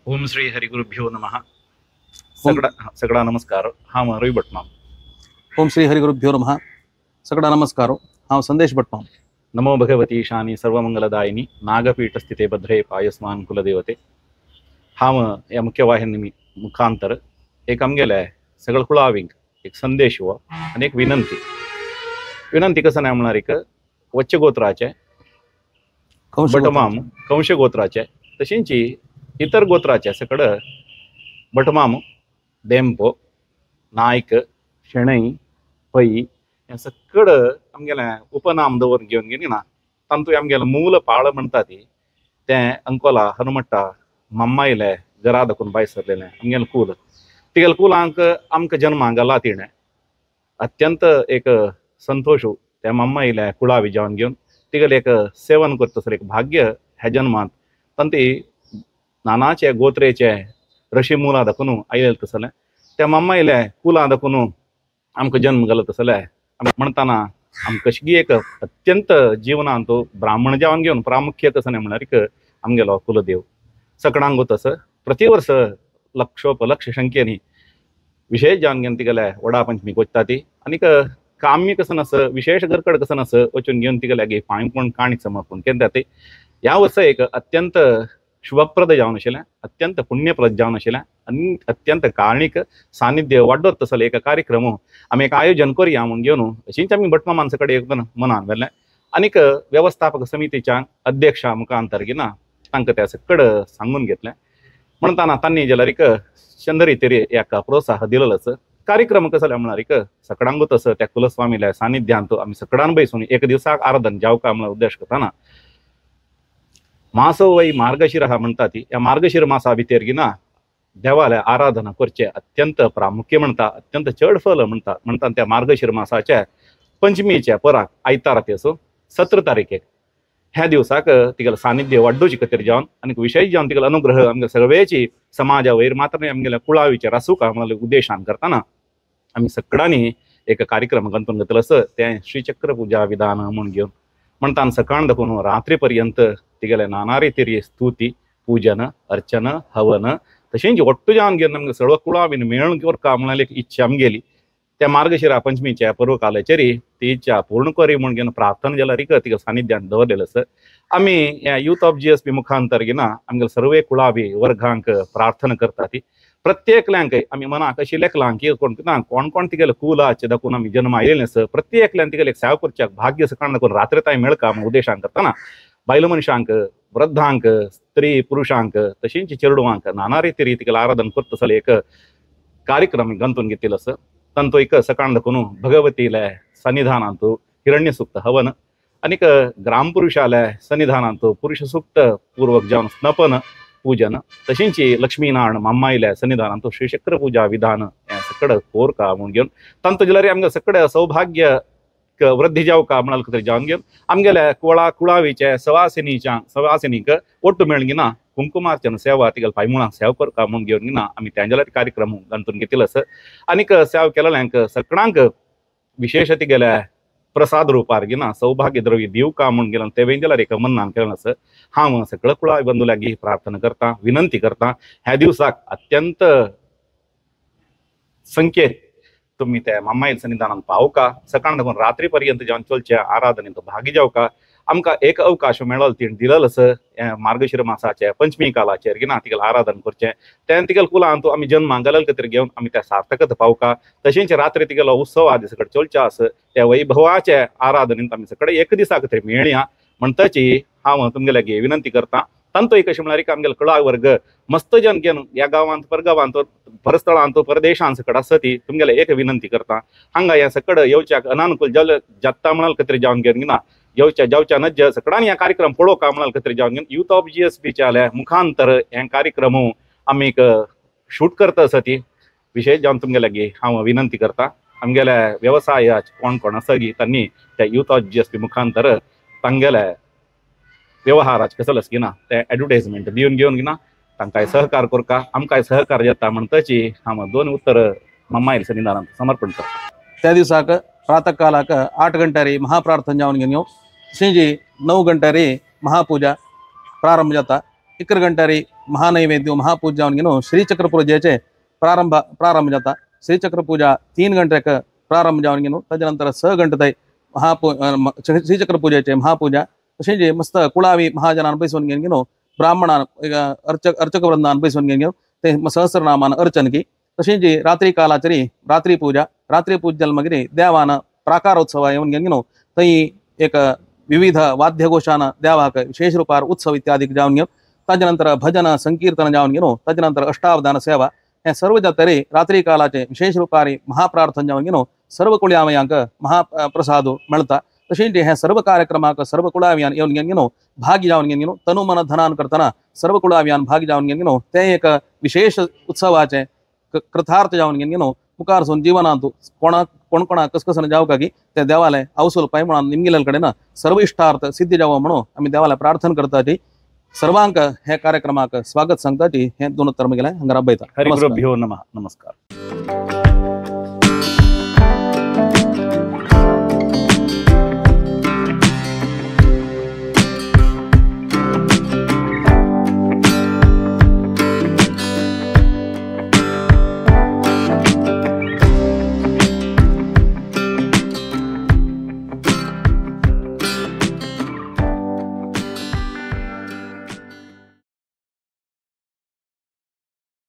ओम श्री हरिगुरुभ्यो नमः. सगळा नमस्कार. हा रवी भटनाम. ओम श्री हरिगुरुभ्यो नमः. सगळा नमस्कार. हा संदेश भटनाम. नमो भगवती ईशानी सर्वमंगलदायिनी नागपीठ स्थिते भद्रे पायस्मान कुलदेवते. हा या मुख्यवाहिनी मुखांतर एक आमगेले सगळं कुळाविंक एक संदेश व आणि एक विनंती कसं नाही म्हणणार एक वच्च गोत्राचे बटमाम कंश गोत्राचे तशींची इतर गोत्राचे सकड बटमाम देंपो नायक शेणई पै हे सकड आमगेले उपनाम दवरून घेवन गेली ना तांतू आमगेले मूल पाळ म्हणटा ती ते अंकोला हनुमट्टा मम्माईले घरा दाखून भायर सरलेले आमगेले कुल तिगेले कुलांक आमकां जन्माक घाला तिणें अत्यंत एक संतोष त्या मम्माईले कुळावी जेवण घेवन तिगेले एक सेवन करतसर एक भाग्य ह्या जन्मांत तांती नानाचे गोत्रेचे रशी मुला दाखून आयले तसले त्या मम्माईले कुलां दाखून आमकां जन्म घालो तसले म्हणटाना आमकां कशी एक अत्यंत जिवनांत ब्राह्मण जेवण घेवन प्रामुख्य कसं नाही म्हणल्यार एक आमगेलो कुलदेव सकडांक तस प्रतिवर्ष लक्षोपलक्ष संख्येनी विशेष जेवण घेवन तिगेले वडा पंचमीक वचता ती आनीक काम्य कसं नस विशेष गरकड कसं नस वचून घेवन तिगेले पांयपण काणी समर्पण केन्ना ते ह्या वर्सा एक अत्यंत शुभप्रद जावन आशिल्लें अत्यंत पुण्यप्रद जावन आशिल्लें आनी अत्यंत कारणीक सानिध्य वाडत तसले एक कार्यक्रम आमी एक आयोजन करया म्हूण घेवन अशींच आमी भटमा माणसा कडेन एक मनान व्हेल्लें आनीक वेवस्थापक समितीच्या अध्यक्षा मुखांतर घेना तांकां त्या सकड सांगून घेतलें म्हणटाना तांणी जाल्यार एक चंदरी तरी एका प्रोत्साह दिलोच कार्यक्रम कसो जाल्यार म्हणल्यार एक सकडांगूच तस त्या कुलस्वामील्या सानिध्यांत आमी सकडान बसून एक दिसाक आराधन जावका म्हणून उद्देश करताना मासो वै मार्गशीर हा म्हणटा ती या मार्गशीर मासा भितर गिना देवाले आराधना करचे अत्यंत प्रामुख्य म्हणटा अत्यंत चड फल म्हणटा त्या मार्गशीर मासाच्या पंचमीच्या पराक आयतार ते असो 17 तारीखेक ह्या दिवसाक तिगेलें सानिध्य वाडोवची खातीर जावन आनी विशेष जावन तिगेलो अनुग्रह आमगे सगळेची समाजा वयर मात्र आमगेल्या कुळावीचे रासूका म्हणले उद्देशान करताना आमी सकडांनी एक कार्यक्रम गंतून घेतलो असो तें श्रीचक्र पूजा विधान म्हूण घेवन म्हणटा सकाळ दाखोवन रात्री पर्यंत तिगेले नाना रितीरी स्तुती पूजन अर्चन हवन तशेंच ಒಟ್ಟು जावन घेवन आमगे सर्व कुळावीन मेळून करता म्हणून एक इच्छा आमगेली त्या मार्गशिरा पंचमीच्या पर्व कालाचेरी ती इच्छा पूर्ण करी म्हूण घेवन प्रार्थना जाल्यार एक तिगे सानिध्यान दवरलेलो आसा आमी ह्या यूथ ऑफ जीएसपी मुखांतर घेना आमगे सर्वे कुळावी वर्गांक प्रार्थना करता ती प्रत्येकल्यांक आमी मनाक अशी लेखलां की कोण कोण तिगेले कुलाचे दाखोवन आमी जन्म आयलेले आसा प्रत्येकल्यान तिगेले एक सेवा करच्याक भाग्य सकाळ दाखोवन रात्री ताय मेळका म्हूण उद्देशान करताना बायल मनशांक वृद्धांक स्त्री पुरुषांक तशींच चेडवांक नाना रितीरी तिगेलें आराधन करता तसले एक कार्यक्रम गंतून घेतिल्लो आसा तांचो एक सकाळ दाखोवन भगवतीले सन्निधानांत हिरण्य सूक्त हवन आनीक ग्रामपुरुषाले सन्निधानांत पुरुष सूक्त पूर्वक जावन स्नपन पूजन तशींच लक्ष्मीनारायण मम्माईले सन्निधानांत श्रीचक्र पूजा विधान हें सकड कोरका म्हूण घेवन तांचो जाल्यार आमगे सकड सौभाग्य वृद्धी जावका म्हणाल खातीर जावन घेवन आमगेले कुळावीचे सवासिनीक ಒಟ್ಟು मेळगिना कुंकुमार्चन सेवा तिगेले पांयमुळांक सेवा करता म्हूण घेवन गिना आमी त्या जाल्यार कार्यक्रम गंतून घेतिल्लो आसा आनीक सेवा केलेल्यांक सकडांक विशेष तिगेले प्रसाद रुपार गिना सौभाग्य द्रव्य दिवका म्हूण गेलो तेवें जाल्यार एक मनान केलें आसा हांव सगळ्या कुळावी बंधुल्यांक प्रार्थना करता विनंती करता ह्या दिवसाक अत्यंत संख्येन तुम्ही त्या मम्माईल सन्निधानात पावका सकाळ दाखोवन रात्री पर्यंत जावन चलचे आराधनेंत भागी जावका आमकां एक अवकाश मेळल ती दिलेलो आसा मार्गशीर मासाचे पंचमी कालाचेर गिना तिगेलें आराधन करचें तें तिगेले कुलांत आमी जन्माक घालल खातीर घेवन आमी त्या सार्थकत पावका तशेंच रात्री तिगेलो उत्सव आदी सकट चलचे आसा त्या वैभवाचे आराधनेंत आमी सकट एक दिसा खातीर मेळया म्हणटाची हांव तुमगेल्याक विनंती करता तांतो एक अशें म्हळ्यार आमगेलो कुळा वर्ग मस्त जन घेवन ह्या गांवांत परगांवांत परस्थळांत परदेशांत सकट आसा ती तुमगेले एक विनंती करता हांगा ह्या सकड येवच्याक अनानुकूल जाता म्हणाल खातीर जावन घेवन ना जावच्या नज सकडान ह्या कार्यक्रम पळोवका म्हणाल खातीर जावन घेवन यूथ ऑफ जीएसपीच्या मुखांतर हे कार्यक्रम आमी एक शूट करता आसा ती विशेष जावन तुमगेल्याक हांव विनंती करता आमगेले व्यवसाय कोण कोण आसा गी तांणी त्या यूथ ऑफ जीएसपी मुखांतर तांगेले व्यवहाराचे कसो गिना ते एडवर्टायजमेंट दिवन घेवन गिना तांकां सहकार करता आमकां सहकार जाता म्हणटाची हांव 2 उत्तर मम्माईल सन्निधानांत समर्पण करता त्या दिवसाक प्रातः कालाक 8 गंटारी महाप्रार्थना जावन घेवन येवं 9 गंटारी महापूजा प्रारंभ जाता इकर गंटारी महानैवेद्य महापूजा श्रीचक्र पूजेचे प्रारंभ जाता। श्रीचक्र पूजा 3 गंटेक प्रारंभ जावन तदनंतर 6 गंटे श्रीचक्र पूजेचे महापूजा तशेंच मस्त कुळावी महाजन अनुभविसवन ब्राह्मण अर्चक वृंद अनुभविसवन ते सहस्रनामान अर्चन की तशेंच रात्रि कालाचरी रात्रि पूजल मगिरी देवान प्राकारोत्सव येवन तई एक विविध वाद्यघोषान देवाक विशेष रूपार उत्सव इत्यादि जावन तदनंतर भजन संकीर्तन जावन तदनंतर अष्टावधान सेवा हे सर्व जातरी रात्रि कालाचे विशेष रूपारी महाप्रार्थना जावन सर्व कुळावयांक महाप्रसाद मेळता। तशेंच हे सर्व कार्यक्रमाक सर्व कुळावयान येवन भाग जावन तनु मन धनान करतना सर्व कुळावयान भाग जावन ते एक विशेष उत्सवाचे कृतार्थ जावन मुखार सून जीवनांत कोणा कसकसन जावं की ते देवालय अवसूल पाय म्हणून निमगिलेल कडेन सर्व इष्टार्थ सिद्धी जावं म्हणून आम्ही देवालय प्रार्थना करता। सर्वांक हे कार्यक्रमाक स्वागत सांगता हे दोन उत्तर गेला हंगार अभयता। हरिगुरुभ्यो नमः। नमस्कार।